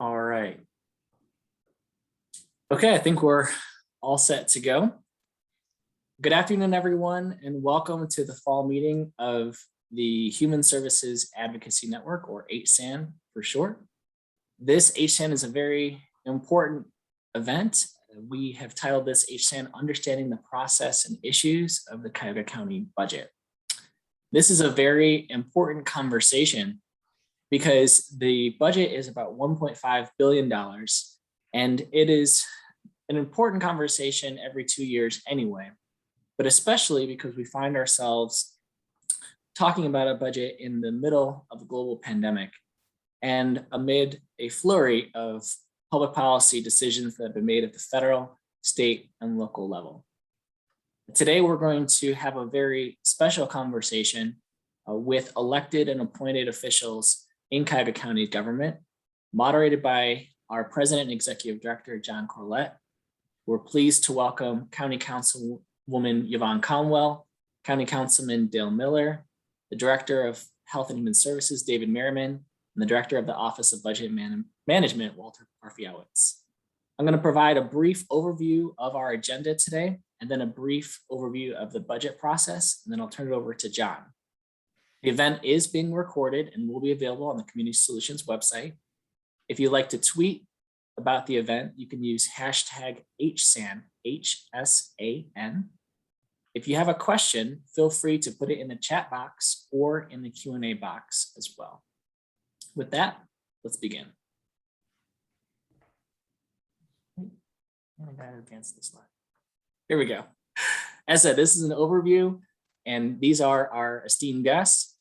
All right. Okay, I think we're all set to go. Good afternoon, everyone, and welcome to the fall meeting of the Human Services Advocacy Network, or HSAN for short. This HSAN is a very important event. We have titled this HSAN Understanding the Process and Issues of the Cuyahoga County Budget. This is a very important conversation because the budget is about $1.5 billion, and it is an important conversation every 2 years anyway, but especially because we find ourselves talking about a budget in the middle of a global pandemic and amid a flurry of public policy decisions that have been made at the federal, state, and local level. Today, we're going to have a very special conversation with elected and appointed officials in Cuyahoga County government, moderated by our President and Executive Director, John Corlett. We're pleased to welcome County Councilwoman Yvonne Conwell, County Councilman Dale Miller, the Director of Health and Human Services, David Merriman, and the Director of the Office of Budget Management, Walter Parfejewiec. I'm going to provide a brief overview of our agenda today, and then a brief overview of the budget process, and then I'll turn it over to John. The event is being recorded and will be available on the Community Solutions website. If you'd like to tweet about the event, you can use hashtag HSAN, H-S-A-N. If you have a question, feel free to put it in the chat box or in the Q&A box as well. With that, let's begin. I gotta advance the slide. Here we go. As I said, this is an overview, and these are our esteemed guests.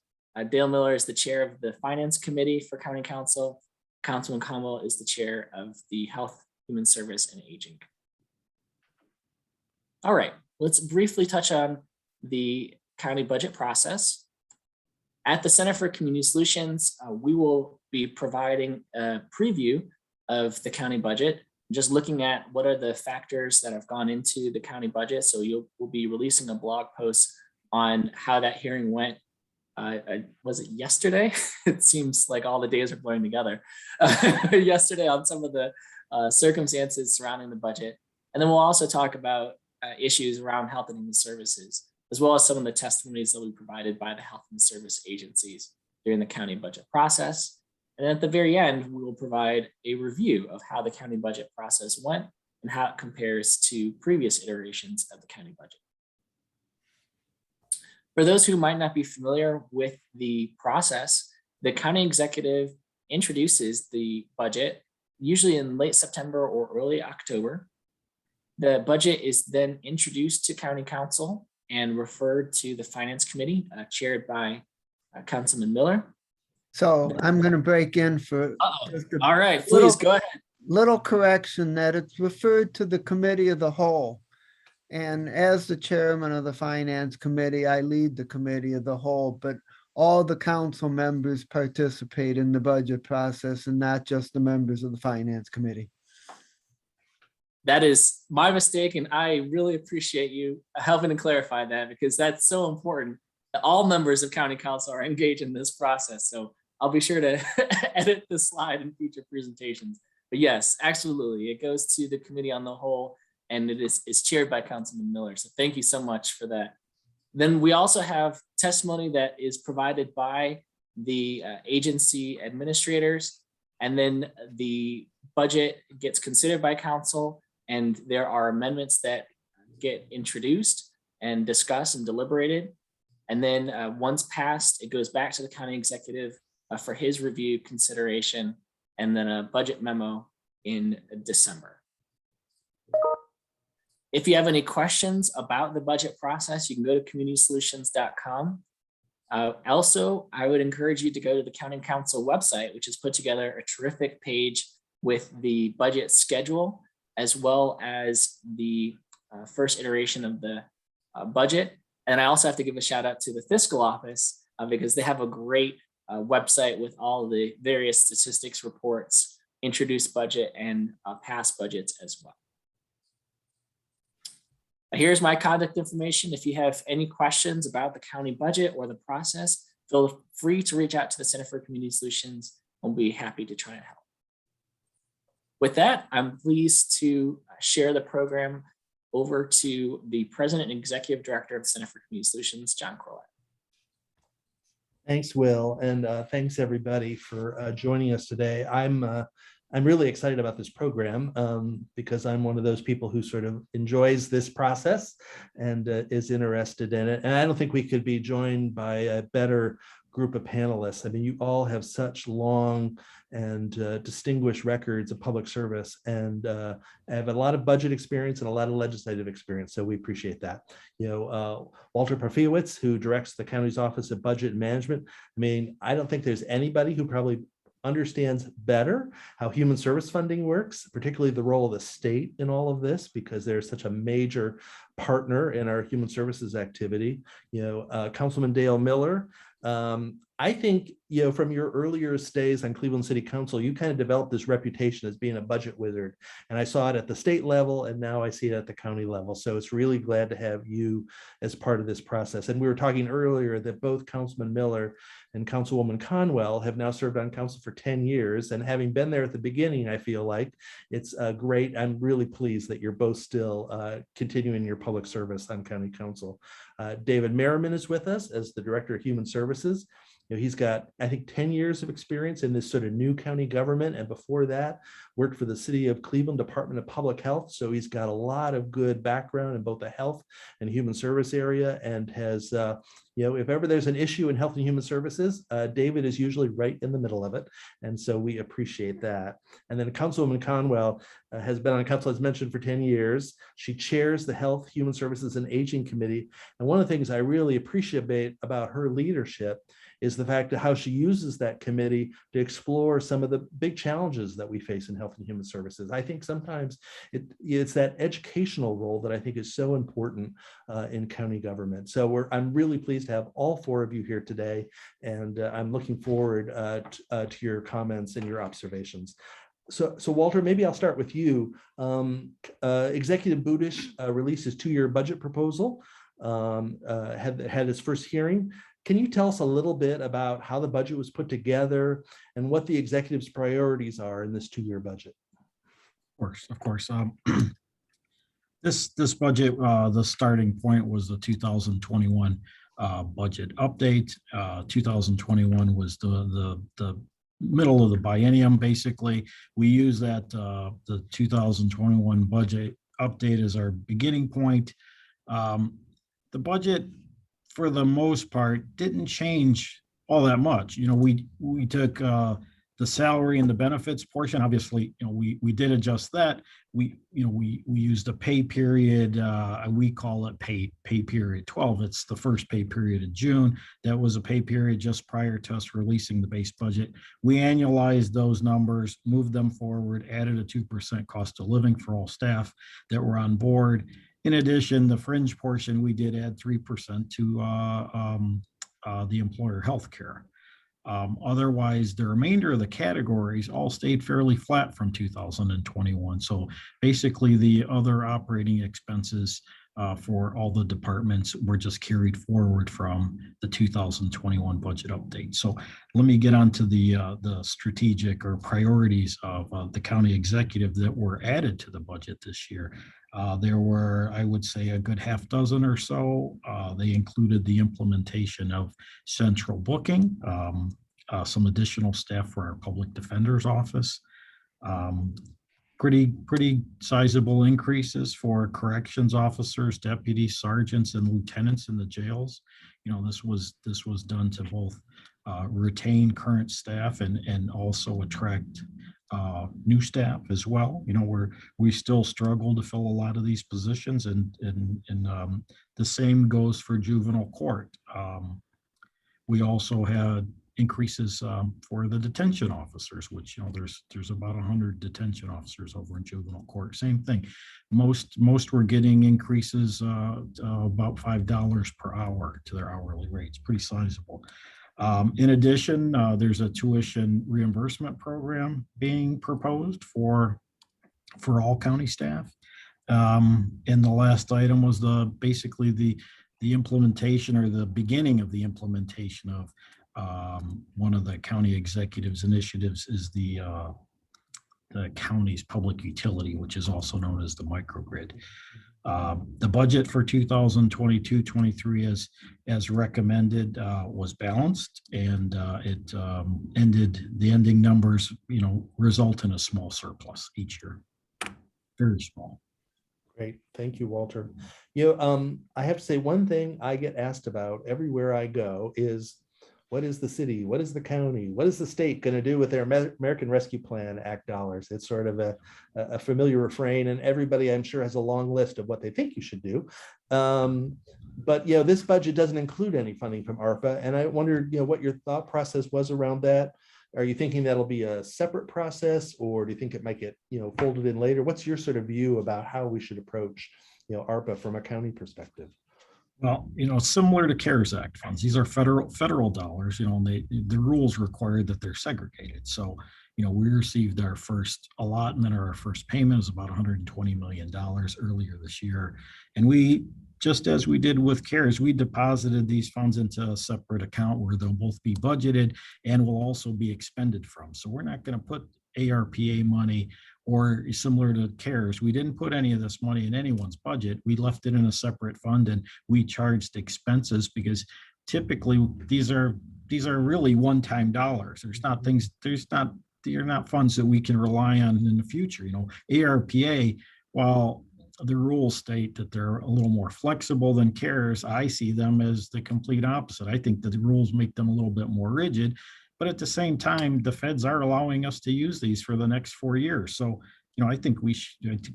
Dale Miller is the chair of the Finance Committee for County Council. Councilman Conwell is the chair of the Health, Human Service, and Aging. All right, let's briefly touch on the county budget process. At the Center for Community Solutions, we will be providing a preview of the county budget, just looking at what are the factors that have gone into the county budget. So we'll be releasing a blog post on how that hearing went. Was it yesterday? It seems like all the days are blurring together. Yesterday on some of the circumstances surrounding the budget. And then we'll also talk about issues around health and human services, as well as some of the testimonies that we provided by the health and service agencies during the county budget process. And at the very end, we will provide a review of how the county budget process went and how it compares to previous iterations of the county budget. For those who might not be familiar with the process, the county executive introduces the budget, usually in late September or early October. The budget is then introduced to county council and referred to the finance committee, chaired by Councilman Miller. So I'm going to break in for all right, please go ahead. Little correction that it's referred to the committee of the whole. And as the chairman of the finance committee, I lead the committee of the whole, but all the council members participate in the budget process and not just the members of the finance committee. That is my mistake, and I really appreciate you helping to clarify that, because that's so important that all members of county council are engaged in this process. So I'll be sure to edit the slide in future presentations. But yes, absolutely, it goes to the committee on the whole, and it's chaired by Councilman Miller. So thank you so much for that. Then we also have testimony that is provided by the agency administrators, and then the budget gets considered by council, and there are amendments that get introduced and discussed and deliberated. And then once passed, it goes back to the county executive for his review, consideration, and then a budget memo in December. If you have any questions about the budget process, you can go to communitysolutions.com. Also, I would encourage you to go to the county council website, which has put together a terrific page with the budget schedule, as well as the first iteration of the budget. And I also have to give a shout out to the fiscal office because they have a great website with all the various statistics reports, introduced budget, and past budgets as well. Here's my contact information. If you have any questions about the county budget or the process, Feel free to reach out to the Center for Community Solutions. We'll be happy to try and help. With that, I'm pleased to share the program over to the President and Executive Director of the Center for Community Solutions, John Corlett. Thanks, Will, and thanks everybody for joining us today. I'm really excited about this program because I'm one of those people who sort of enjoys this process and is interested in it. And I don't think we could be joined by a better group of panelists. I mean, you all have such long and distinguished records of public service, and have a lot of budget experience and a lot of legislative experience. So we appreciate that. You know, Walter Parfejewiec, who directs the county's Office of Budget and Management. I mean, I don't think there's anybody who probably understands better how human service funding works, particularly the role of the state in all of this, because they're such a major partner in our human services activity. You know, Councilman Dale Miller, I think, you know, from your earlier stays on Cleveland City Council, you kind of developed this reputation as being a budget wizard. And I saw it at the state level, and now I see it at the county level. So it's really glad to have you as part of this process. And we were talking earlier that both Councilman Miller and Councilwoman Conwell have now served on council for 10 years. And having been there at the beginning, I feel like it's great. I'm really pleased that you're both still continuing your public service on county council. David Merriman is with us as the Director of Human Services. You know, he's got, I think, 10 years of experience in this sort of new county government. And before that, worked for the City of Cleveland Department of Public Health. So he's got a lot of good background in both the health and human service area, and has, you know, if ever there's an issue in health and human services, David is usually right in the middle of it. And so we appreciate that. And then Councilwoman Conwell has been on council, as mentioned, for 10 years. She chairs the Health, Human Services, and Aging Committee. And one of the things I really appreciate about her leadership is the fact of how she uses that committee to explore some of the big challenges that we face in health and human services. I think sometimes it's that educational role that I think is so important in county government. So I'm really pleased to have all four of you here today, and I'm looking forward to your comments and your observations. So Walter, maybe I'll start with you. Executive Budish released his two-year budget proposal, had his first hearing. Can you tell us a little bit about how the budget was put together and what the executive's priorities are in this two-year budget? Of course. This budget, the starting point was the 2021 budget update. 2021 was the middle of the biennium. Basically, we use that the 2021 budget update as our beginning point. The budget, for the most part, didn't change all that much. You know, we took the salary and the benefits portion. Obviously, you know, we did adjust that. We used a pay period. We call it pay period 12. It's the first pay period in June. That was a pay period just prior to us releasing the base budget. We annualized those numbers, moved them forward, added a 2% cost of living for all staff that were on board. In addition, the fringe portion, we did add 3% to the employer health care. Otherwise, the remainder of the categories all stayed fairly flat from 2021. So basically, the other operating expenses for all the departments were just carried forward from the 2021 budget update. So let me get on to the strategic or priorities of the county executive that were added to the budget this year. There were, I would say, a good half dozen or so. They included the implementation of central booking, some additional staff for our public defender's office, pretty sizable increases for corrections officers, deputies, sergeants, and lieutenants in the jails. You know, this was done to both retain current staff and also attract new staff as well. You know, we still struggle to fill a lot of these positions, and the same goes for juvenile court. We also had increases for the detention officers, which, you know, there's about 100 detention officers over in juvenile court. Same thing. Most were getting increases about $5 per hour to their hourly rates. Pretty sizable. In addition, there's a tuition reimbursement program being proposed for all county staff. And the last item was basically the implementation, or the beginning of the implementation of one of the county executive's initiatives is the county's public utility, which is also known as the microgrid. The budget for 2022-23 as recommended was balanced, and the ending numbers, result in a small surplus each year. Very small. Great. Thank you, Walter. I have to say one thing I get asked about everywhere I go is, what is the city? What is the county? What is the state going to do with their American Rescue Plan Act dollars? It's sort of a familiar refrain, and everybody I'm sure has a long list of what they think you should do. But this budget doesn't include any funding from ARPA, and I wondered, what your thought process was around that. Are you thinking that'll be a separate process, or do you think it might get folded in later? What's your sort of view about how we should approach ARPA from a county perspective? Well, similar to CARES Act funds, these are federal dollars, and the rules require that they're segregated. So, we received our first allotment, or our first payment is about $120 million earlier this year. And we, just as we did with CARES, we deposited these funds into a separate account where they'll both be budgeted and will also be expended from. So we're not going to put ARPA money, or similar to CARES, we didn't put any of this money in anyone's budget. We left it in a separate fund, and we charged expenses, because typically these are really one-time dollars. They're not funds that we can rely on in the future. ARPA, while the rules state that they're a little more flexible than CARES, I see them as the complete opposite. I think that the rules make them a little bit more rigid. But at the same time, the feds are allowing us to use these for the next 4 years. So, I think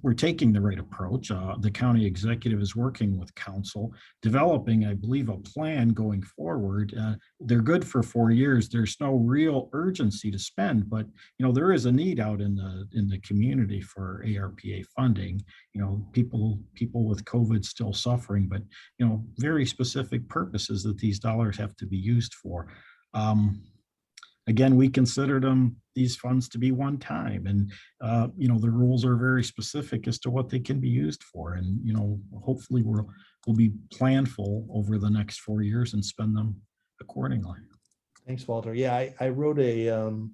we're taking the right approach. The county executive is working with council, developing, I believe, a plan going forward. They're good for 4 years. There's no real urgency to spend, but there is a need out in the community for ARPA funding. People with COVID still suffering, but very specific purposes that these dollars have to be used for. Again, we considered these funds to be one time, and the rules are very specific as to what they can be used for. And hopefully we'll be planful over the next 4 years and spend them accordingly. Thanks, Walter. Yeah, I wrote an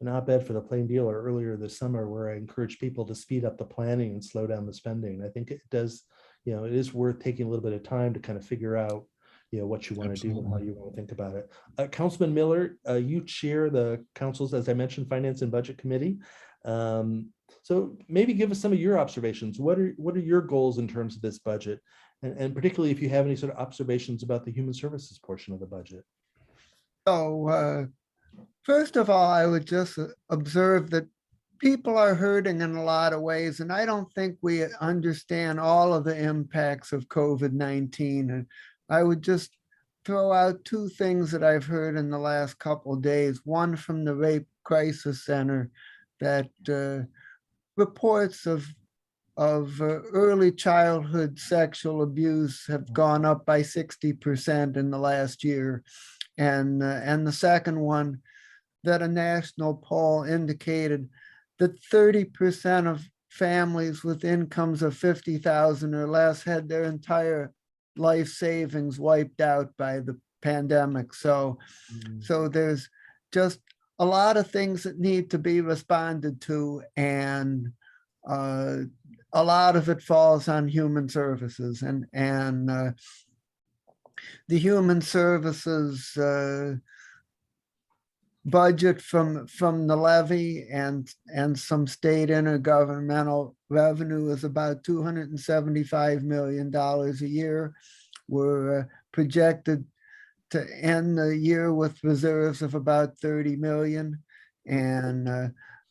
op-ed for the Plain Dealer earlier this summer where I encouraged people to speed up the planning and slow down the spending. I think it does. It is worth taking a little bit of time to kind of figure out what you want to do and how you want to think about it. Councilman Miller, you chair the council's, as I mentioned, Finance and Budget Committee. So maybe give us some of your observations. What are your goals in terms of this budget? And particularly if you have any sort of observations about the human services portion of the budget. So first of all, I would just observe that people are hurting in a lot of ways, and I don't think we understand all of the impacts of COVID-19. And I would just throw out two things that I've heard in the last couple of days. One from the Rape Crisis Center, that reports of early childhood sexual abuse have gone up by 60% in the last year. And the second one, that a national poll indicated that 30% of families with incomes of $50,000 or less had their entire life savings wiped out by the pandemic. So there's just a lot of things that need to be responded to, and a lot of it falls on human services, and the human services budget from the levy and some state intergovernmental revenue is about $275 million a year. We're projected to end the year with reserves of about 30 million. And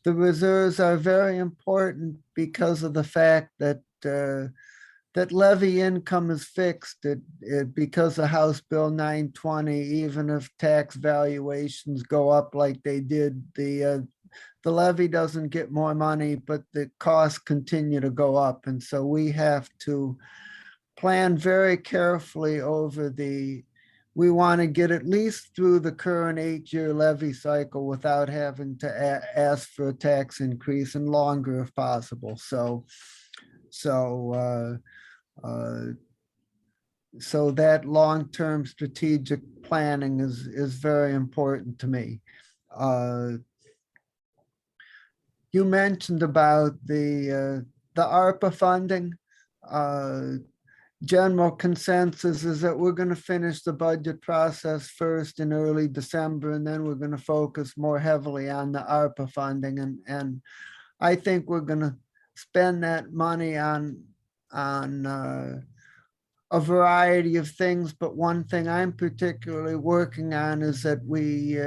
the reserves are very important because of the fact that that levy income is fixed because of House Bill 920. Even if tax valuations go up like they did, the levy doesn't get more money, but the costs continue to go up. And so we have to plan very carefully over we want to get at least through the current 8-year levy cycle without having to ask for a tax increase, and longer if possible. So so that long-term strategic planning is very important to me. You mentioned about the ARPA funding. General consensus is that we're going to finish the budget process first in early December, and then we're going to focus more heavily on the ARPA funding. And I think we're going to spend that money on a variety of things. But one thing I'm particularly working on is that we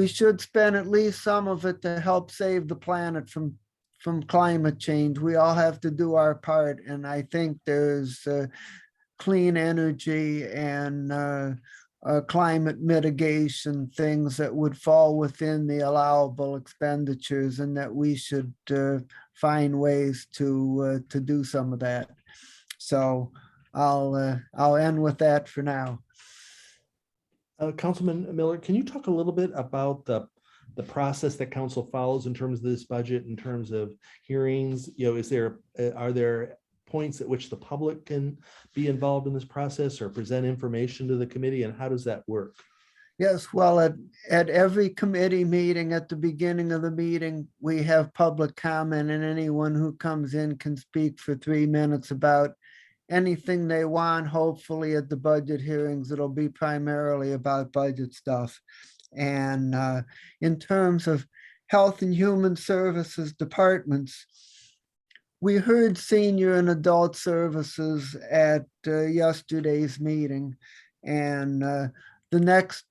should spend at least some of it to help save the planet from climate change. We all have to do our part. And I think there's clean energy and climate mitigation things that would fall within the allowable expenditures, and that we should find ways to do some of that. So I'll end with that for now. Councilman Miller, can you talk a little bit about the process that council follows in terms of this budget, in terms of hearings? Are there points at which the public can be involved in this process or present information to the committee, and how does that work? Yes, well, at every committee meeting, at the beginning of the meeting, we have public comment, and anyone who comes in can speak for 3 minutes about anything they want. Hopefully at the budget hearings, it'll be primarily about budget stuff. And in terms of Health and Human Services departments, we heard Senior and Adult Services at yesterday's meeting. And the next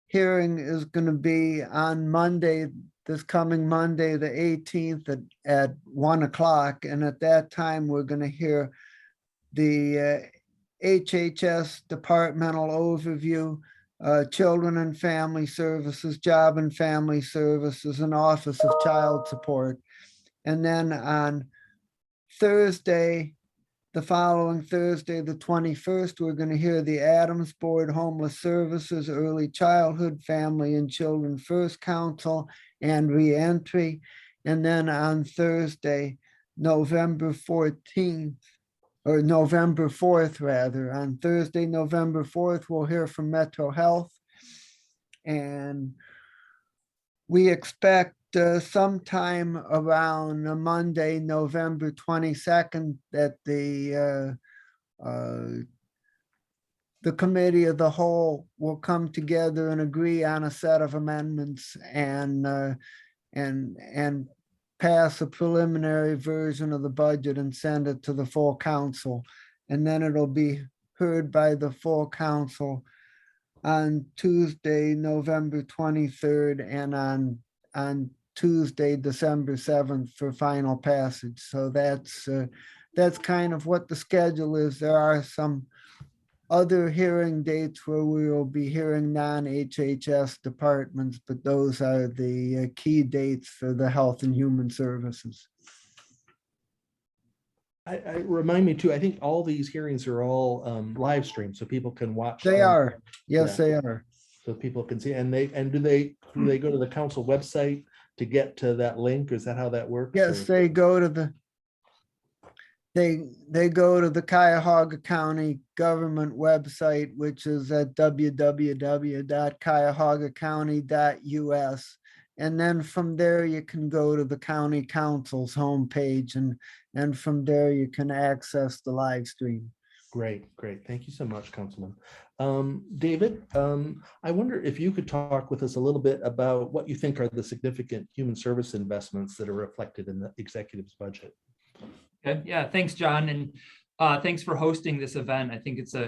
hearing is going to be on Monday, this coming Monday, the 18th at 1 o'clock. And at that time, we're going to hear the HHS departmental overview, Children and Family Services, Job and Family Services, and Office of Child Support. And then on Thursday, the following Thursday, the 21st, we're going to hear the Adams Board Homeless Services, Early Childhood, Family and Children First Council, and Reentry. And then on Thursday, November 14th, or November 4th, rather. On Thursday, November 4th, we'll hear from Metro Health. And we expect sometime around Monday, November 22nd, that the committee of the whole will come together and agree on a set of amendments and pass a preliminary version of the budget and send it to the full council. And then it'll be heard by the full council on Tuesday, November 23rd, and on Tuesday, December 7th for final passage. So that's kind of what the schedule is. There are some other hearing dates where we will be hearing non-HHS departments, but those are the key dates for the Health and Human Services. I remind me too, I think all these hearings are all live streamed, so people can watch. They are. Yes, yeah. They are. So people can see, and do they go to the council website to get to that link? Is that how that works? Yes, or? they go to the Cuyahoga County government website, which is at www.cuyahogacounty.us. And then from there, you can go to the county council's homepage, and from there you can access the live stream. Great. Thank you so much, Councilman. David, I wonder if you could talk with us a little bit about what you think are the significant human service investments that are reflected in the executive's budget. Okay. Yeah, thanks, John, and thanks for hosting this event. I think it's a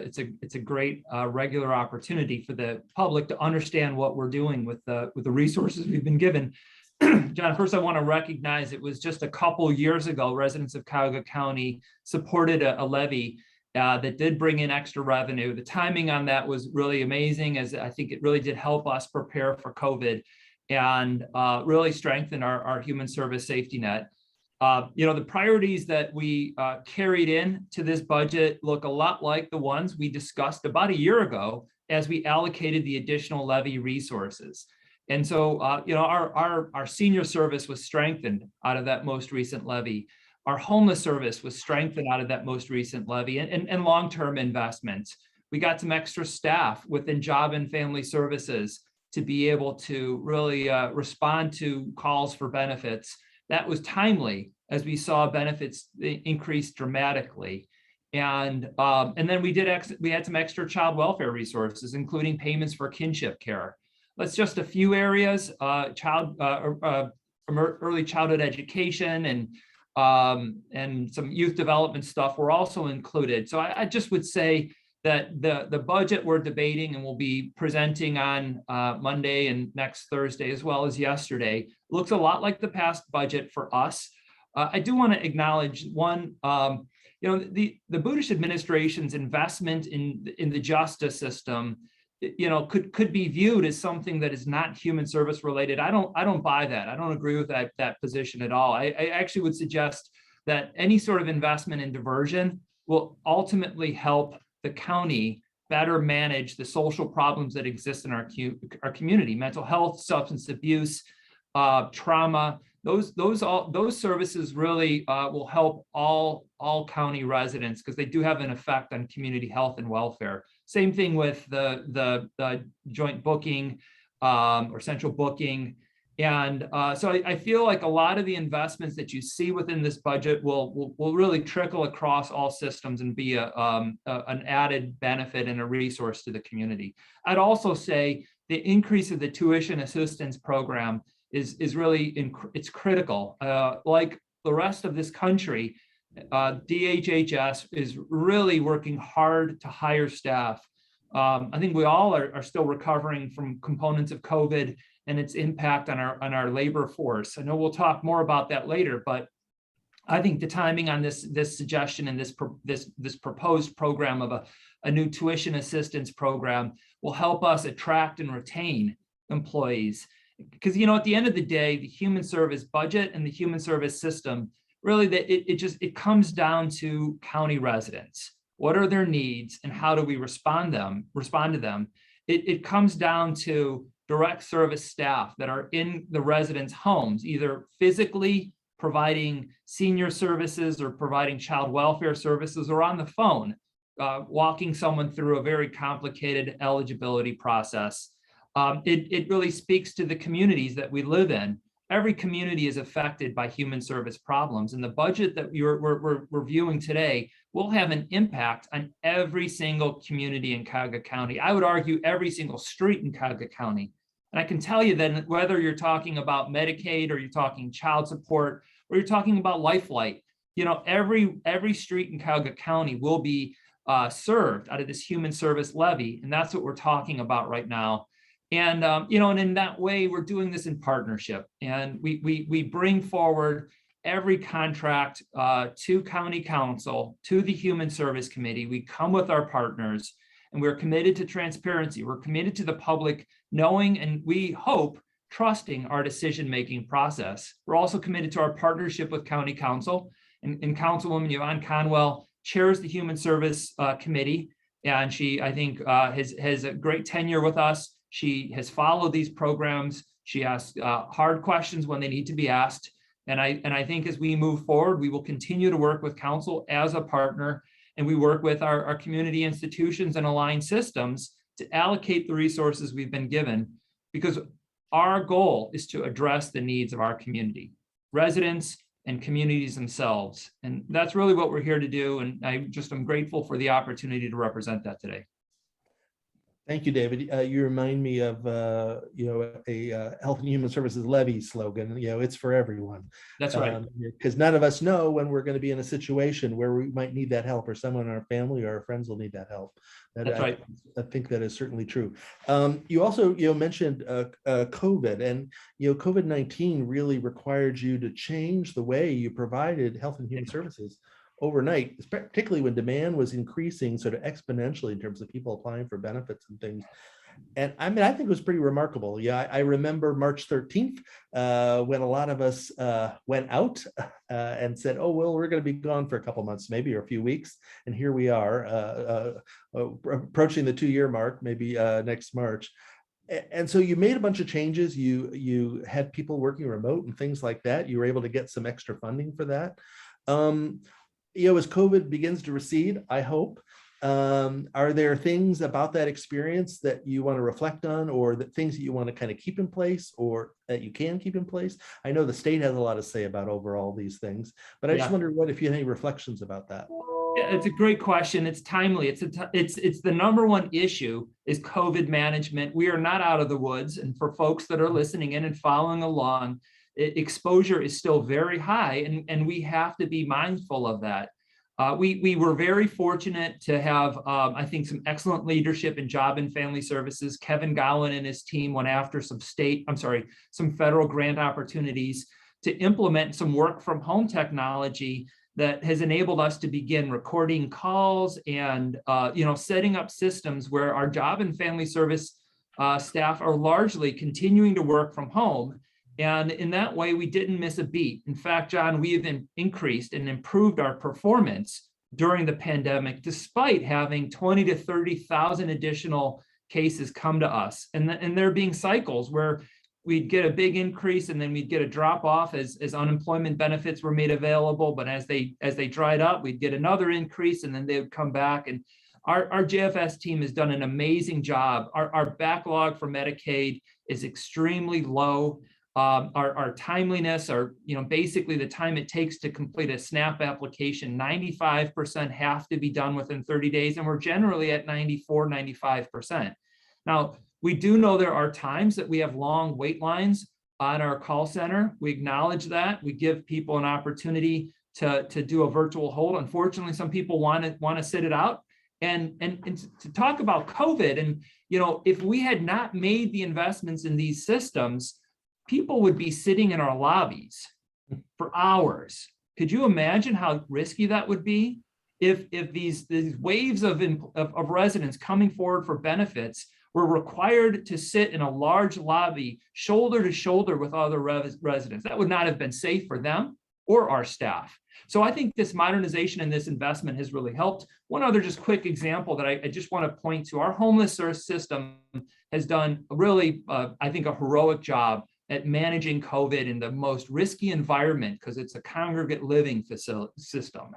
great regular opportunity for the public to understand what we're doing with the resources we've been given. John, first I want to recognize it was just a couple years ago, residents of Cuyahoga County supported a levy that did bring in extra revenue. The timing on that was really amazing, as I think it really did help us prepare for COVID and really strengthen our human service safety net. The priorities that we carried in to this budget look a lot like the ones we discussed about a year ago as we allocated the additional levy resources. And so, our senior service was strengthened out of that most recent levy. Our homeless service was strengthened out of that most recent levy, and long-term investments. We got some extra staff within Job and Family Services to be able to really respond to calls for benefits. That was timely as we saw benefits increase dramatically. And then we had some extra child welfare resources, including payments for kinship care. That's just a few areas, early childhood education and some youth development stuff were also included. So I just would say that the budget we're debating and we'll be presenting on Monday and next Thursday, as well as yesterday, looks a lot like the past budget for us. I do want to acknowledge one, the Budish administration's investment in the justice system, could be viewed as something that is not human service related. I don't buy that. I don't agree with that position at all. I actually would suggest that any sort of investment in diversion will ultimately help the county better manage the social problems that exist in our community: mental health, substance abuse, trauma. Those services really will help all county residents, because they do have an effect on community health and welfare. Same thing with the joint booking or central booking. And so I feel like a lot of the investments that you see within this budget will really trickle across all systems and be an added benefit and a resource to the community. I'd also say the increase of the tuition assistance program is really it's critical. Like the rest of this country, DHHS is really working hard to hire staff. I think we all are still recovering from components of COVID and its impact on our labor force. I know we'll talk more about that later, but I think the timing on this suggestion and this proposed program of a new tuition assistance program will help us attract and retain employees. Because at the end of the day, the human service budget and the human service system, really it comes down to county residents. What are their needs and how do we respond to them? It comes down to direct service staff that are in the residents' homes, either physically providing senior services or providing child welfare services, or on the phone, walking someone through a very complicated eligibility process. It really speaks to the communities that we live in. Every community is affected by human service problems, and the budget that we're reviewing today will have an impact on every single community in Cuyahoga County. I would argue every single street in Cuyahoga County. And I can tell you that whether you're talking about Medicaid or you're talking child support or you're talking about Lifelight, every street in Cuyahoga County will be served out of this human service levy, and that's what we're talking about right now. And and in that way, we're doing this in partnership, and we bring forward every contract to County Council, to the Human Service Committee. We come with our partners, and we're committed to transparency. We're committed to the public knowing, and we hope trusting our decision-making process. We're also committed to our partnership with County Council, and Councilwoman Yvonne Conwell chairs the Human Service Committee, and she, I think, has a great tenure with us. She has followed these programs. She asks hard questions when they need to be asked. And I think as we move forward, we will continue to work with council as a partner, and we work with our community institutions and aligned systems to allocate the resources we've been given, because our goal is to address the needs of our community, residents and communities themselves. And that's really what we're here to do. And I'm grateful for the opportunity to represent that today. Thank you, David. You remind me of a Health and Human Services levy slogan. It's for everyone. That's right. Because none of us know when we're going to be in a situation where we might need that help, or someone in our family or our friends will need that help. That's right. I think that is certainly true. You also mentioned COVID, and COVID-19 really required you to change the way you provided health and human services overnight, particularly when demand was increasing sort of exponentially in terms of people applying for benefits and things. And I think it was pretty remarkable. I remember March 13th when a lot of us went out and said, oh, well, we're going to be gone for a couple months, maybe, or a few weeks. And here we are approaching the 2-year mark, maybe next March. And so you made a bunch of changes. You had people working remote and things like that. You were able to get some extra funding for that. As COVID begins to recede, I hope, are there things about that experience that you want to reflect on, or the things that you want to kind of keep in place, or that you can keep in place? I know the state has a lot to say about overall these things, but I just wonder if you had any reflections about that. Yeah, it's a great question. It's timely. It's the number one issue is COVID management. We are not out of the woods. And for folks that are listening in and following along, exposure is still very high, and we have to be mindful of that. We were very fortunate to have, I think, some excellent leadership in Job and Family Services. Kevin Gowan and his team went after some federal grant opportunities to implement some work from home technology that has enabled us to begin recording calls and setting up systems where our Job and Family Service staff are largely continuing to work from home. And in that way, we didn't miss a beat. In fact, John, we have increased and improved our performance during the pandemic, despite having 20 to 30,000 additional cases come to us. And there being cycles where we'd get a big increase and then we'd get a drop off as unemployment benefits were made available. But as they dried up, we'd get another increase and then they would come back. And our JFS team has done an amazing job. Our backlog for Medicaid is extremely low. Our timeliness, basically the time it takes to complete a SNAP application, 95% have to be done within 30 days, and we're generally at 94, 95%. Now, we do know there are times that we have long wait lines on our call center. We acknowledge that. We give people an opportunity to do a virtual hold. Unfortunately, some people want to sit it out. And to talk about COVID, and if we had not made the investments in these systems, people would be sitting in our lobbies for hours. Could you imagine how risky that would be if these waves of residents coming forward for benefits were required to sit in a large lobby shoulder to shoulder with other residents? That would not have been safe for them or our staff. So I think this modernization and this investment has really helped. One other just quick example that I just want to point to, our homeless service system has done really, I think, a heroic job at managing COVID in the most risky environment, because it's a congregate living system.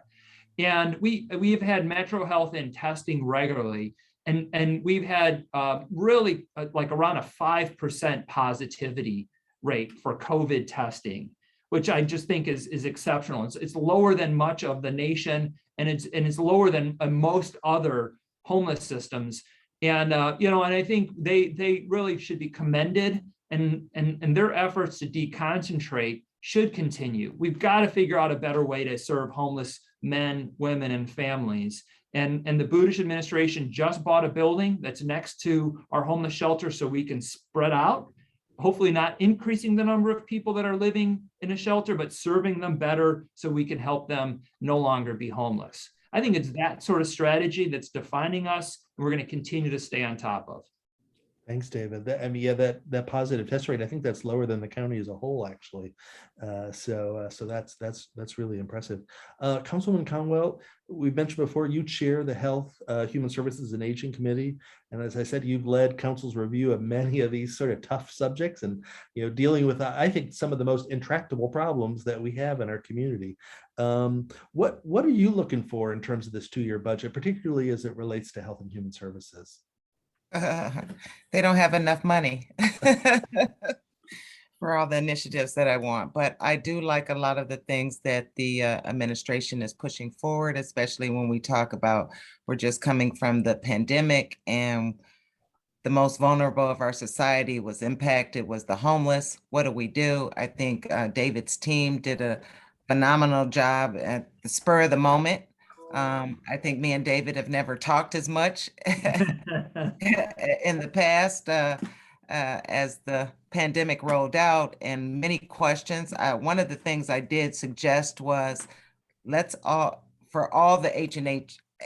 And we have had Metro Health in testing regularly, and we've had really like around a 5% positivity rate for COVID testing, which I just think is exceptional. It's lower than much of the nation, and it's lower than most other homeless systems. And and I think they really should be commended, and their efforts to deconcentrate should continue. We've got to figure out a better way to serve homeless men, women, and families. And the Budish administration just bought a building that's next to our homeless shelter so we can spread out, hopefully not increasing the number of people that are living in a shelter, but serving them better so we can help them no longer be homeless. I think it's that sort of strategy that's defining us, and we're going to continue to stay on top of. Thanks, David. That positive test rate, I think that's lower than the county as a whole, actually. So that's really impressive. Councilman Conwell, we mentioned before, you chair the Health, Human Services and Aging Committee, and as I said, you've led council's review of many of these sort of tough subjects, and dealing with, I think, some of the most intractable problems that we have in our community. What are you looking for in terms of this 2-year budget, particularly as it relates to health and human services? They don't have enough money for all the initiatives that I want, but I do like a lot of the things that the administration is pushing forward, especially when we talk about we're just coming from the pandemic, and the most vulnerable of our society was impacted was the homeless. What do? I think David's team did a phenomenal job at the spur of the moment. I think me and David have never talked as much in the past as the pandemic rolled out, and many questions. One of the things I did suggest was for all the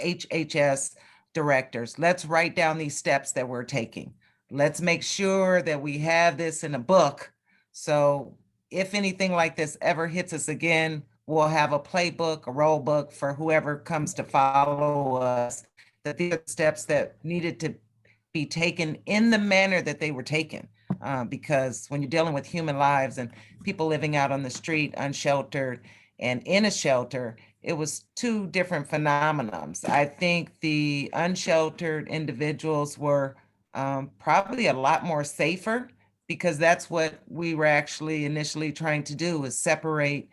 HHS directors, let's write down these steps that we're taking. Let's make sure that we have this in a book. So if anything like this ever hits us again, we'll have a playbook, a roll book for whoever comes to follow us, that these are steps that needed to be taken in the manner that they were taken. Because when you're dealing with human lives and people living out on the street, unsheltered, and in a shelter, it was two different phenomenons. I think the unsheltered individuals were probably a lot more safer, because that's what we were actually initially trying to do, is separate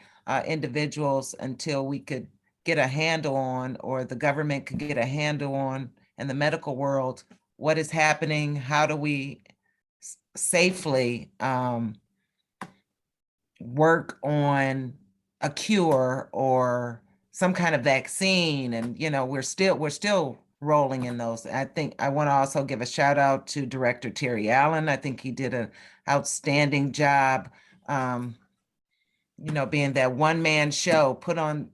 individuals until we could get a handle on, or the government could get a handle on, in the medical world, what is happening, how do we safely work on a cure or some kind of vaccine. And we're still rolling in those. I think I want to also give a shout out to Director Terry Allen. I think he did an outstanding job, being that one-man show, put on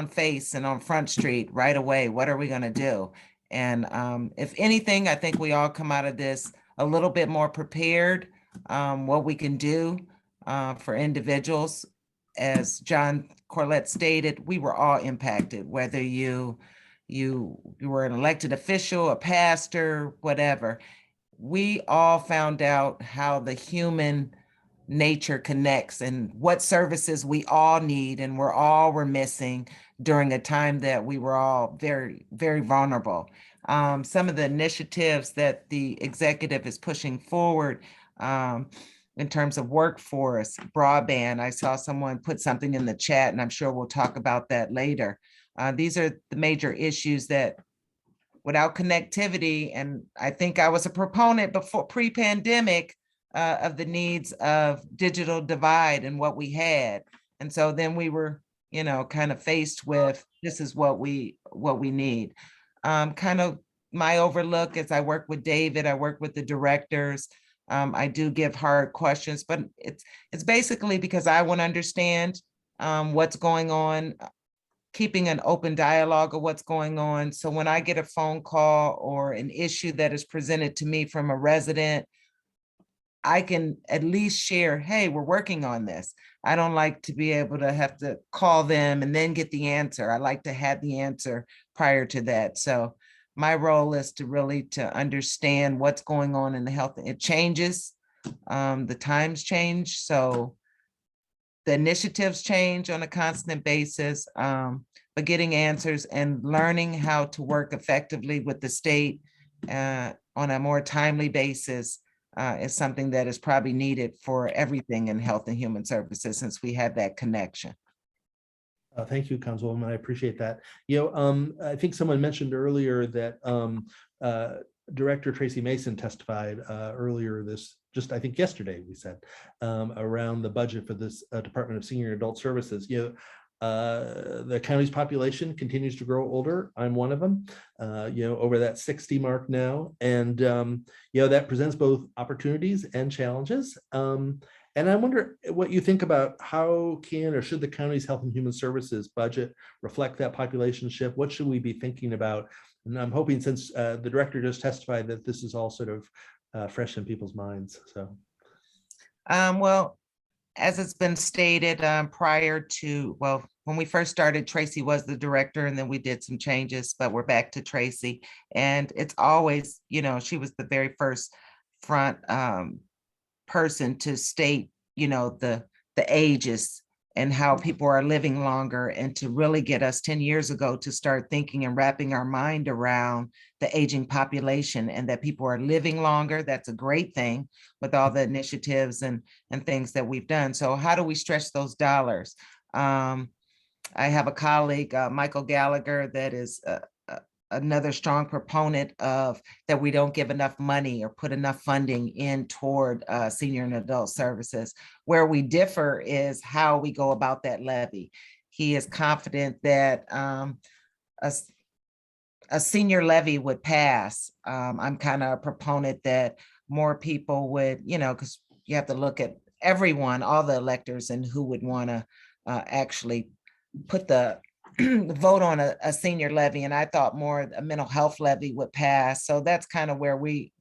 face and on Front Street right away. What are we going to do? And if anything, I think we all come out of this a little bit more prepared, what we can do for individuals. As John Corlett stated, we were all impacted, whether you were an elected official, a pastor, whatever. We all found out how the human nature connects and what services we all need and were missing during a time that we were all very, very vulnerable. Some of the initiatives that the executive is pushing forward in terms of workforce, broadband. I saw someone put something in the chat, and I'm sure we'll talk about that later. These are the major issues that without connectivity, and I think I was a proponent before pre-pandemic of the needs of digital divide and what we had. And so then we were, kind of faced with, this is what we need. Kind of my overlook as I work with David, I work with the directors. I do give hard questions, but it's basically because I want to understand what's going on, keeping an open dialogue of what's going on. So when I get a phone call or an issue that is presented to me from a resident, I can at least share, hey, we're working on this. I don't like to be able to have to call them and then get the answer. I like to have the answer prior to that. So my role is to really understand what's going on in the health. It changes, the times change. So the initiatives change on a constant basis, but getting answers and learning how to work effectively with the state on a more timely basis is something that is probably needed for everything in health and human services, since we have that connection. Thank you, Councilwoman. I appreciate that. I think someone mentioned earlier that Director Tracy Mason testified earlier I think yesterday, we said, around the budget for this Department of Senior and Adult Services. The county's population continues to grow older. I'm one of them, over that 60 mark now. And, that presents both opportunities and challenges. And I wonder what you think about how can or should the county's health and human services budget reflect that population shift? What should we be thinking about? And I'm hoping, since the director just testified, that this is all sort of fresh in people's minds. So, well, as it's been stated prior to, when we first started, Tracy was the director, and then we did some changes, but we're back to Tracy. And it's always, she was the very first front person to state, the ages and how people are living longer, and to really get us 10 years ago to start thinking and wrapping our mind around the aging population, and that people are living longer. That's a great thing with all the initiatives and things that we've done. So how do we stretch those dollars? I have a colleague, Michael Gallagher, that is another strong proponent of that we don't give enough money or put enough funding in toward senior and adult services. Where we differ is how we go about that levy. He is confident that a senior levy would pass. I'm kind of a proponent that more people would, because you have to look at everyone, all the electors, and who would want to actually put the vote on a senior levy. And I thought more a mental health levy would pass. So that's kind of where we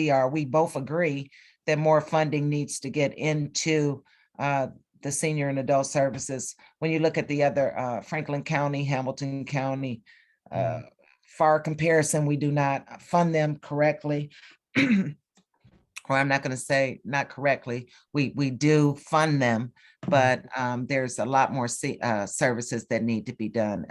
are. We both agree that more funding needs to get into the senior and adult services. When you look at the other Franklin County, Hamilton County, far comparison, we do not fund them correctly. or I'm not going to say not correctly, we do fund them, but there's a lot more services that need to be done.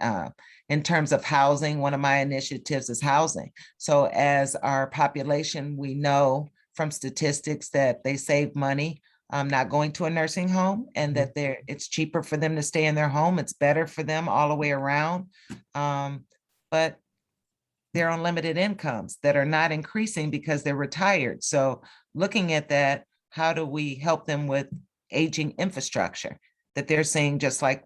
In terms of housing, one of my initiatives is housing. So as our population, we know from statistics that they save money not going to a nursing home, and that it's cheaper for them to stay in their home. It's better for them all the way around. But they're on limited incomes that are not increasing because they're retired. So looking at that, how do we help them with aging infrastructure that they're seeing just like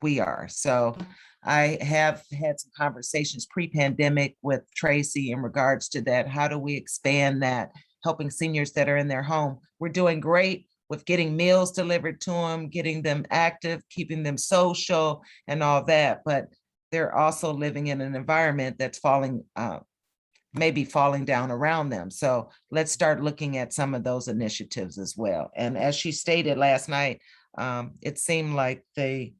we are? So I have had some conversations pre-pandemic with Tracy in regards to that. How do we expand that, helping seniors that are in their home? We're doing great with getting meals delivered to them, getting them active, keeping them social and all that, but they're also living in an environment that's maybe falling down around them. So let's start looking at some of those initiatives as well. And as she stated last night, it seemed like they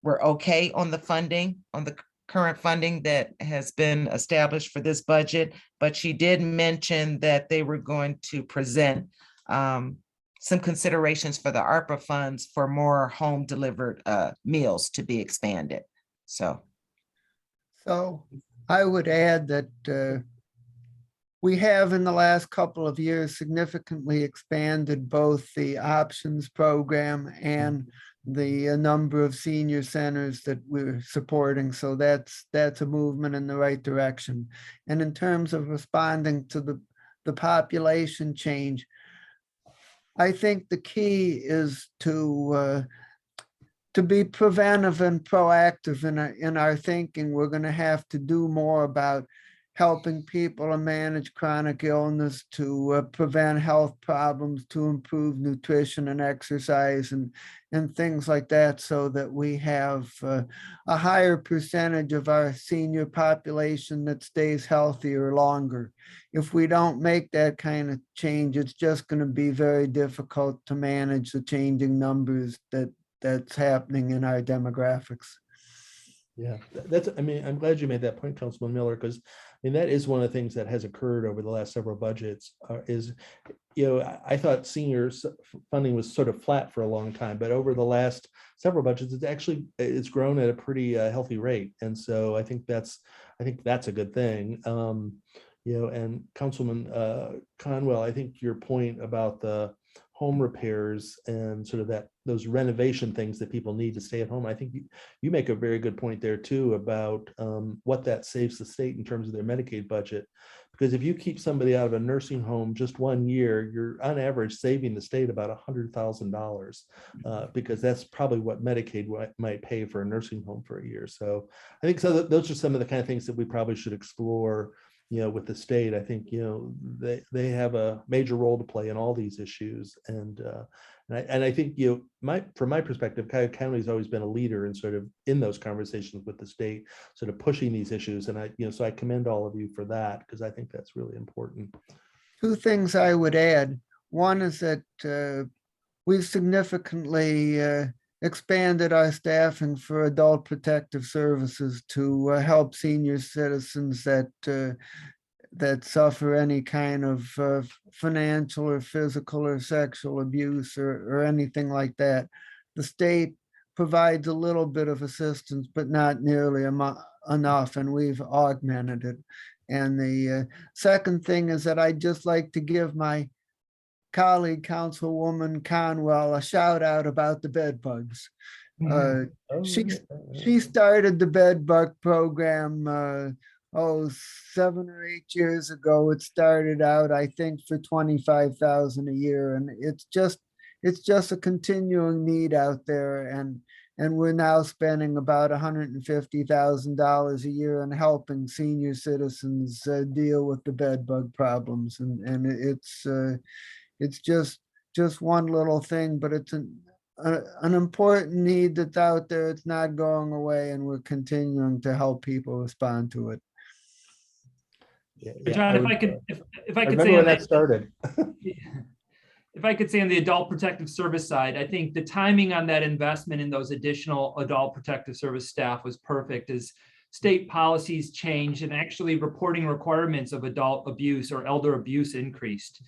were okay on the funding, on the current funding that has been established for this budget, but she did mention that they were going to present some considerations for the ARPA funds for more home delivered meals to be expanded. So I would add that we have in the last couple of years significantly expanded both the options program and the number of senior centers that we're supporting. So that's a movement in the right direction. And in terms of responding to the population change, I think the key is to be preventive and proactive in our thinking. We're going to have to do more about helping people to manage chronic illness, to prevent health problems, to improve nutrition and exercise and things like that, so that we have a higher percentage of our senior population that stays healthier longer. If we don't make that kind of change, it's just going to be very difficult to manage the changing numbers that's happening in our demographics. Yeah, I'm glad you made that point, Councilman Miller, because that is one of the things that has occurred over the last several budgets I thought seniors funding was sort of flat for a long time, but over the last several budgets, it's grown at a pretty healthy rate. And so I think that's a good thing. And Councilman Conwell, I think your point about the home repairs and sort of those renovation things that people need to stay at home, I think you make a very good point there too about what that saves the state in terms of their Medicaid budget. Because if you keep somebody out of a nursing home just 1 year, you're on average saving the state about $100,000 because that's probably what Medicaid might pay for a nursing home for a year. So I think those are some of the kind of things that we probably should explore with the state. I think, they have a major role to play in all these issues. And I think, from my perspective, Cuyahoga County has always been a leader in sort of in those conversations with the state, sort of pushing these issues. And so I commend all of you for that, because I think that's really important. Two things I would add. One is that we've significantly expanded our staffing for adult protective services to help senior citizens that suffer any kind of financial or physical or sexual abuse or anything like that. The state provides a little bit of assistance, but not nearly enough, and we've augmented it. And the second thing is that I'd just like to give my colleague, Councilwoman Conwell, a shout out about the bed bugs. She started the bed bug program 7 or 8 years ago. It started out, I think, for $25,000 a year, and it's just a continuing need out there. And we're now spending about $150,000 a year in helping senior citizens deal with the bed bug problems, and it's just one little thing, but it's an important need that's out there. It's not going away, and we're continuing to help people respond to it. Yeah, John, if I could say when that started. If I could say on the adult protective service side, I think the timing on that investment in those additional adult protective service staff was perfect. As state policies changed and actually reporting requirements of adult abuse or elder abuse increased.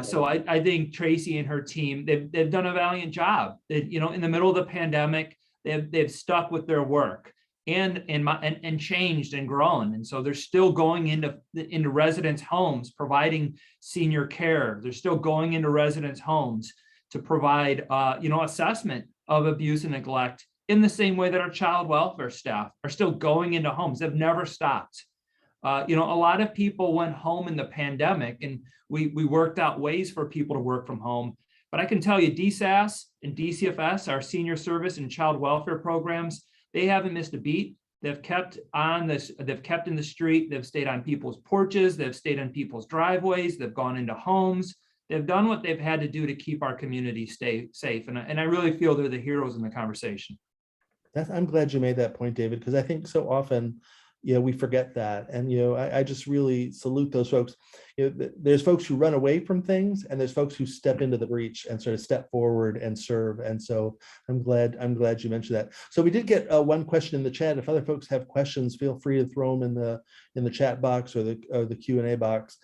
So I think Tracy and her team, they've done a valiant job. You know, in the middle of the pandemic, they've stuck with their work and changed and grown. And so they're still going into residents' homes, providing senior care. They're still going into residents' homes to provide, assessment of abuse and neglect in the same way that our child welfare staff are still going into homes. They've never stopped. A lot of people went home in the pandemic, and we worked out ways for people to work from home. But I can tell you, DSAS and DCFS, our senior service and child welfare programs, they haven't missed a beat. They've kept on this, they've kept in the street, they've stayed on people's porches, they've stayed on people's driveways, they've gone into homes. They've done what they've had to do to keep our community stay safe. And I really feel they're the heroes in the conversation. I'm glad you made that point, David, because I think so often, we forget that. And, I just really salute those folks. There's folks who run away from things, and there's folks who step into the breach and sort of step forward and serve. And so I'm glad you mentioned that. So we did get one question in the chat. If other folks have questions, feel free to throw them in the chat box or the Q&A box.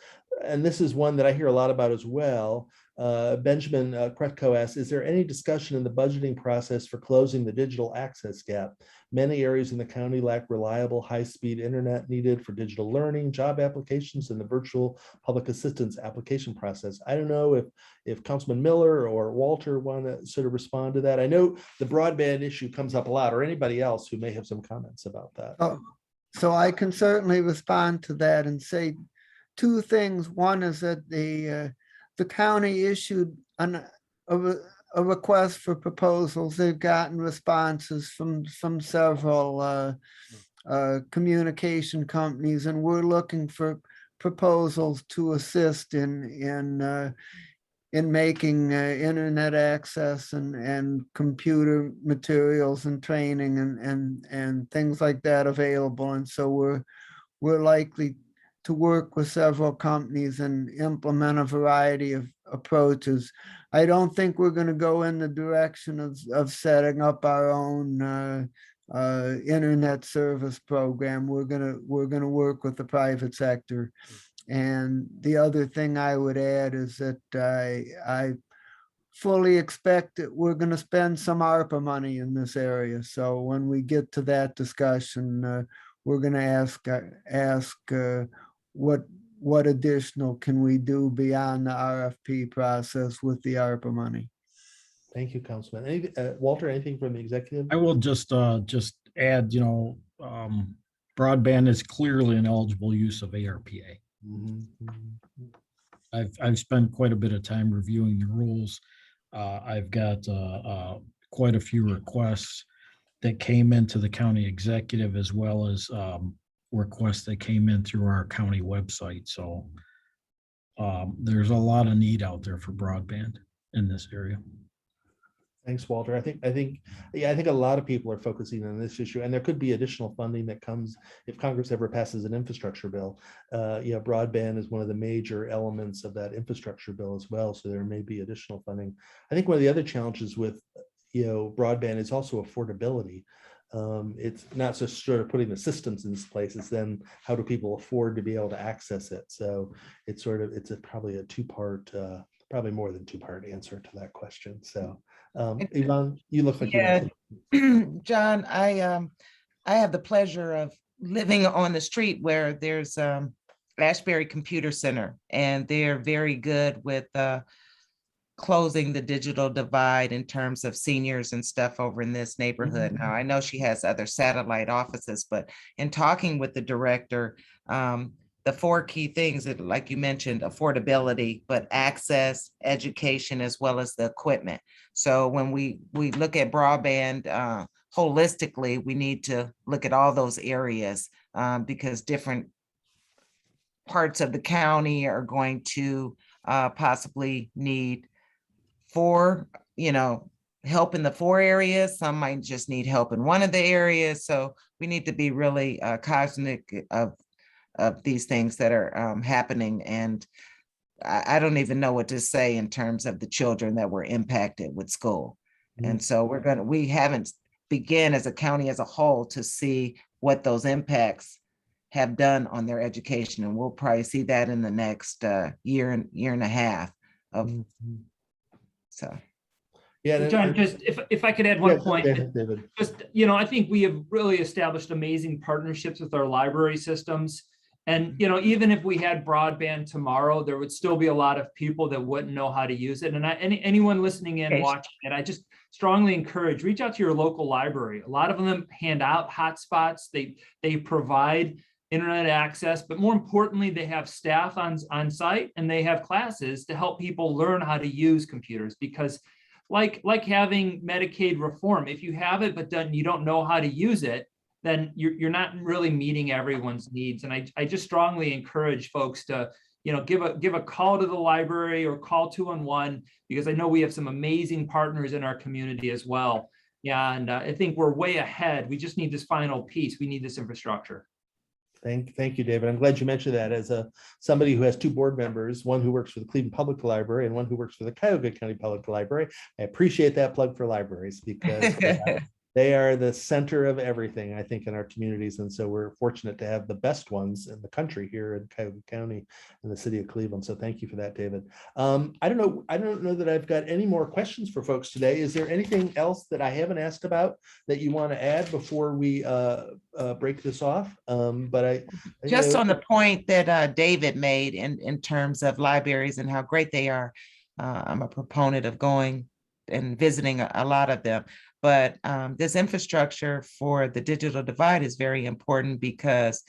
And this is one that I hear a lot about as well. Benjamin Kretko asks, is there any discussion in the budgeting process for closing the digital access gap? Many areas in the county lack reliable, high-speed internet needed for digital learning, job applications, and the virtual public assistance application process. I don't know if Councilman Miller or Walter want to sort of respond to that. I know the broadband issue comes up a lot, or anybody else who may have some comments about that. So I can certainly respond to that and say two things. One is that the county issued a request for proposals. They've gotten responses from several communication companies, and we're looking for proposals to assist in making internet access and computer materials and training and things like that available. And so we're likely to work with several companies and implement a variety of approaches. I don't think we're going to go in the direction of setting up our own internet service program. We're going to work with the private sector. And the other thing I would add is that I fully expect that we're going to spend some ARPA money in this area. So when we get to that discussion, we're going to ask what additional can we do beyond the RFP process with the ARPA money. Thank you, Councilman. Walter, anything from the executive? I will just add, broadband is clearly an eligible use of ARPA. I've spent quite a bit of time reviewing the rules. I've got quite a few requests that came into the county executive, as well as requests that came in through our county website. So there's a lot of need out there for broadband in this area. Thanks, Walter. I think a lot of people are focusing on this issue, and there could be additional funding that comes if Congress ever passes an infrastructure bill. Broadband is one of the major elements of that infrastructure bill as well, so there may be additional funding. I think one of the other challenges with broadband is also affordability. It's not just sort of putting the systems in place, it's then how do people afford to be able to access it. So it's probably a two-part, probably more than two-part answer to that question. So Yvonne, you look like you John, I have the pleasure of living on the street where there's Ashbury Computer Center, and they're very good with closing the digital divide in terms of seniors and stuff over in this neighborhood. Now, I know she has other satellite offices, but in talking with the director, the four key things that, like you mentioned, affordability, but access, education, as well as the equipment. So when we look at broadband holistically, we need to look at all those areas because different parts of the county are going to possibly need help in the 4 areas. Some might just need help in one of the areas. So we need to be really cognizant of these things that are happening. And I don't even know what to say in terms of the children that were impacted with school. And so we haven't begun as a county as a whole to see what those impacts have done on their education. And we'll probably see that in the next year and a half of, so. Yeah. John, just if I could add one point, David. just, I think we have really established amazing partnerships with our library systems. And, even if we had broadband tomorrow, there would still be a lot of people that wouldn't know how to use it. And anyone listening in, watching it, I just strongly encourage, reach out to your local library. A lot of them hand out hotspots. They provide internet access, but more importantly, they have staff on site, and they have classes to help people learn how to use computers. Because like having Medicaid reform, if you have it, but you don't know how to use it, then you're not really meeting everyone's needs. And I just strongly encourage folks to, give a call to the library or call 211, because I know we have some amazing partners in our community as well. Yeah, and I think we're way ahead. We just need this final piece. We need this infrastructure. Thank you, David. I'm glad you mentioned that. As somebody who has two board members, one who works for the Cleveland Public Library and one who works for the Cuyahoga County Public Library, I appreciate that plug for libraries, because they are the center of everything, I think, in our communities. And so we're fortunate to have the best ones in the country here in Cuyahoga County and the city of Cleveland. So thank you for that, David. I don't know that I've got any more questions for folks today. Is there anything else that I haven't asked about that you want to add before we break this off? But just on the point that David made in terms of libraries and how great they are, I'm a proponent of going and visiting a lot of them. But this infrastructure for the digital divide is very important, because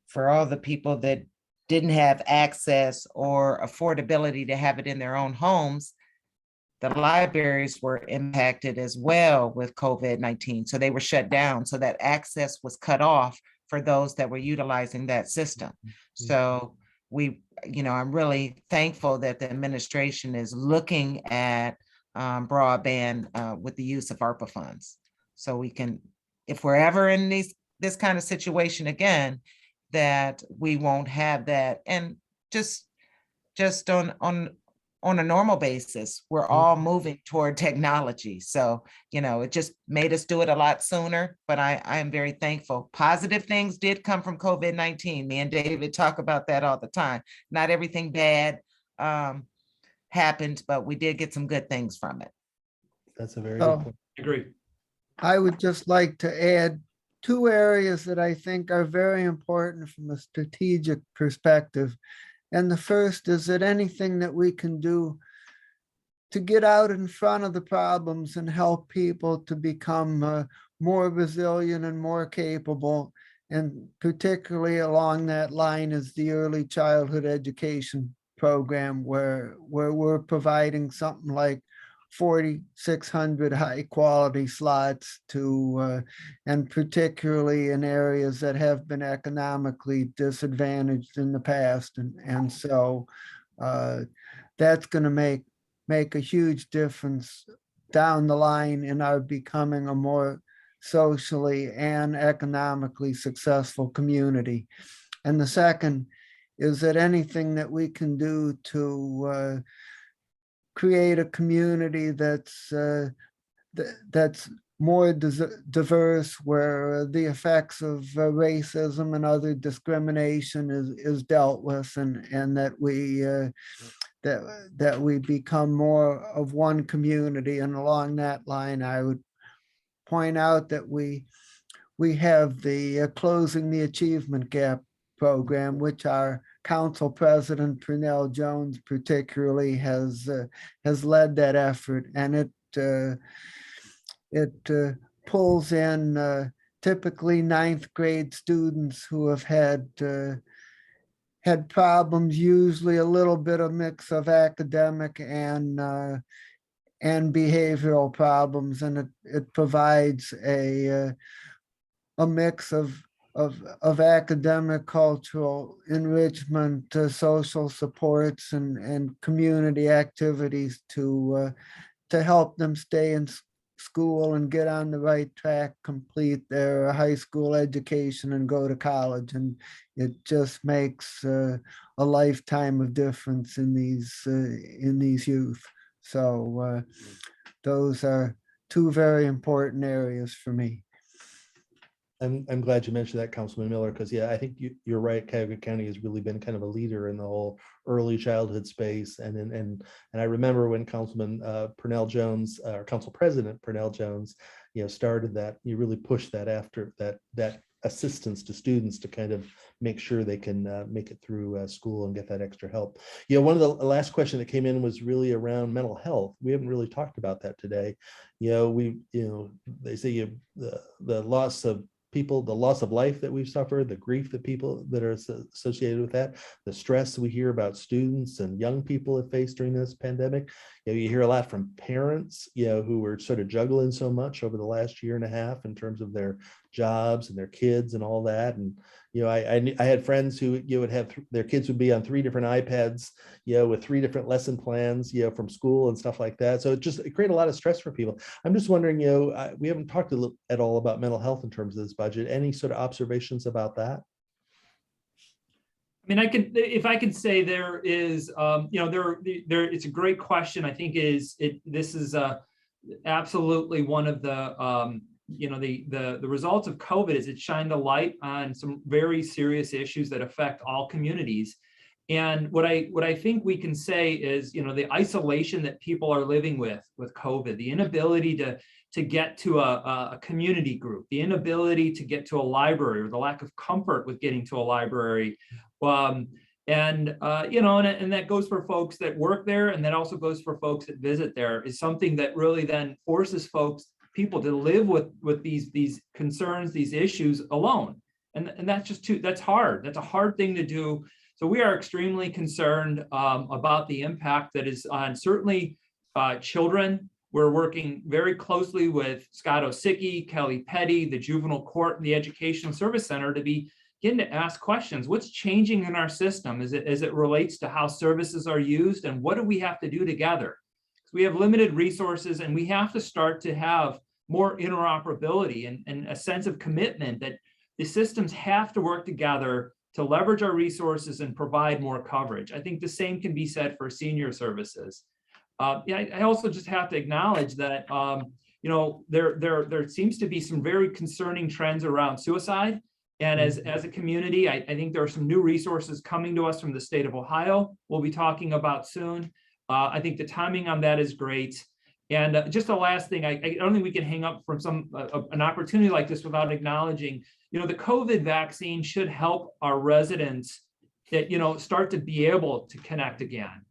for all the people that didn't have access or affordability to have it in their own homes, the libraries were impacted as well with COVID-19. So they were shut down. So that access was cut off for those that were utilizing that system. So I'm really thankful that the administration is looking at broadband with the use of Arpa funds. So we can, if we're ever in this kind of situation again, that we won't have that. And just on a normal basis, we're all moving toward technology. So, it just made us do it a lot sooner, but I am very thankful. Positive things did come from COVID-19. Me and David talk about that all the time. Not everything bad happened, but we did get some good things from it. That's a very good point. Agree. I would just like to add two areas that I think are very important from a strategic perspective. And the first is that anything that we can do to get out in front of the problems and help people to become more resilient and more capable, and particularly along that line is the early childhood education program, where we're providing something like 4,600 high quality slots to, and particularly in areas that have been economically disadvantaged in the past. And so that's going to make a huge difference down the line in our becoming a more socially and economically successful community. And the second is that anything that we can do to create a community that's more diverse, where the effects of racism and other discrimination is dealt with, and that we become more of one community. And along that line, I would point out that we have the Closing the Achievement Gap program, which our council president, Pernell Jones, particularly has led that effort. And it pulls in typically ninth grade students who have had problems, usually a little bit of mix of academic and behavioral problems. And it provides a mix of academic, cultural enrichment, social supports, and community activities to help them stay in school and get on the right track, complete their high school education, and go to college. And it just makes a lifetime of difference in these youth. So those are two very important areas for me. I'm glad you mentioned that, Councilman Miller, because yeah, I think you're right. Cuyahoga County has really been kind of a leader in the whole early childhood space. And I remember when Councilman Purnell Jones, or Council President Purnell Jones, started that, you really pushed that after that assistance to students to kind of make sure they can make it through school and get that extra help. One of the last question that came in was really around mental health. We haven't really talked about that today. They say the loss of people, the loss of life that we've suffered, the grief that people that are associated with that, the stress we hear about students and young people have faced during this pandemic. You hear a lot from parents, who were sort of juggling so much over the last year and a half in terms of their jobs and their kids and all that. And I had friends who would have their kids would be on 3 different iPads, with 3 different lesson plans, from school and stuff like that. So it created a lot of stress for people. I'm just wondering, we haven't talked at all about mental health in terms of this budget. Any sort of observations about that? I mean, if I could say there is, it's a great question. I think this is absolutely one of the, the results of COVID is it shined a light on some very serious issues that affect all communities. And what I think we can say is, the isolation that people are living with COVID, the inability to get to a community group, the inability to get to a library, or the lack of comfort with getting to a library. And that goes for folks that work there, and that also goes for folks that visit there, is something that really then forces people to live with these concerns, these issues alone. And that's hard. That's a hard thing to do. So we are extremely concerned about the impact that is on certainly children. We're working very closely with Scott Osicki, Kelly Petty, the Juvenile Court, and the Educational Service Center to begin to ask questions. What's changing in our system as it relates to how services are used, and what do we have to do together? Because we have limited resources, and we have to start to have more interoperability and a sense of commitment that the systems have to work together to leverage our resources and provide more coverage. I think the same can be said for senior services. I also just have to acknowledge that there seems to be some very concerning trends around suicide. And as a community, I think there are some new resources coming to us from the state of Ohio we'll be talking about soon. I think the timing on that is great. And just the last thing, I don't think we can hang up from an opportunity like this without acknowledging, the COVID vaccine should help our residents that, start to be able to connect again.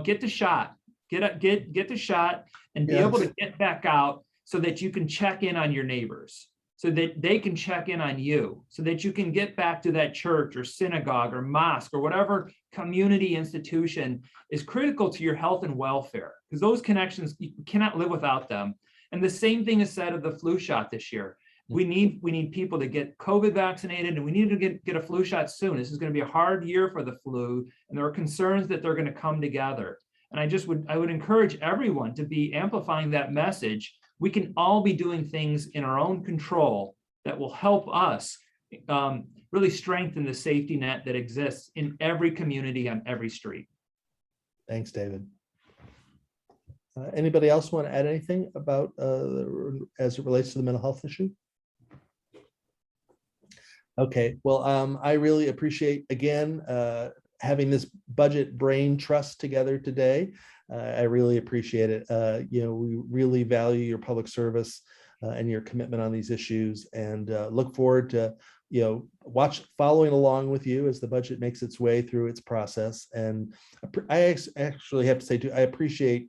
Get the shot, get the shot, and be able to get back out so that you can check in on your neighbors, so that they can check in on you, so that you can get back to that church or synagogue or mosque or whatever community institution is critical to your health and welfare, because those connections, you cannot live without them. And the same thing is said of the flu shot this year. We need people to get COVID vaccinated, and we need to get a flu shot soon. This is going to be a hard year for the flu, and there are concerns that they're going to come together. And I would encourage everyone to be amplifying that message. We can all be doing things in our own control that will help us really strengthen the safety net that exists in every community on every street. Thanks, David. Anybody else want to add anything about as it relates to the mental health issue? Okay, well, I really appreciate, again, having this budget brain trust together today. I really appreciate it. We really value your public service and your commitment on these issues, and look forward to following along with you as the budget makes its way through its process. And I actually have to say too, I appreciate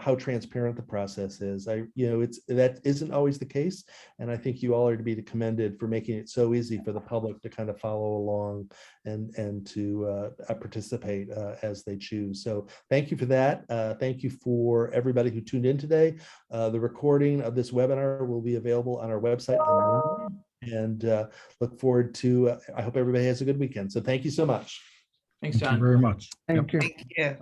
how transparent the process is. That isn't always the case, and I think you all are to be commended for making it so easy for the public to kind of follow along and to participate as they choose. So thank you for that. Thank you for everybody who tuned in today. The recording of this webinar will be available on our website on Monday, and look forward to. I hope everybody has a good weekend. So thank you so much. Thanks, John. Thank you very much. Thank you. Thank you.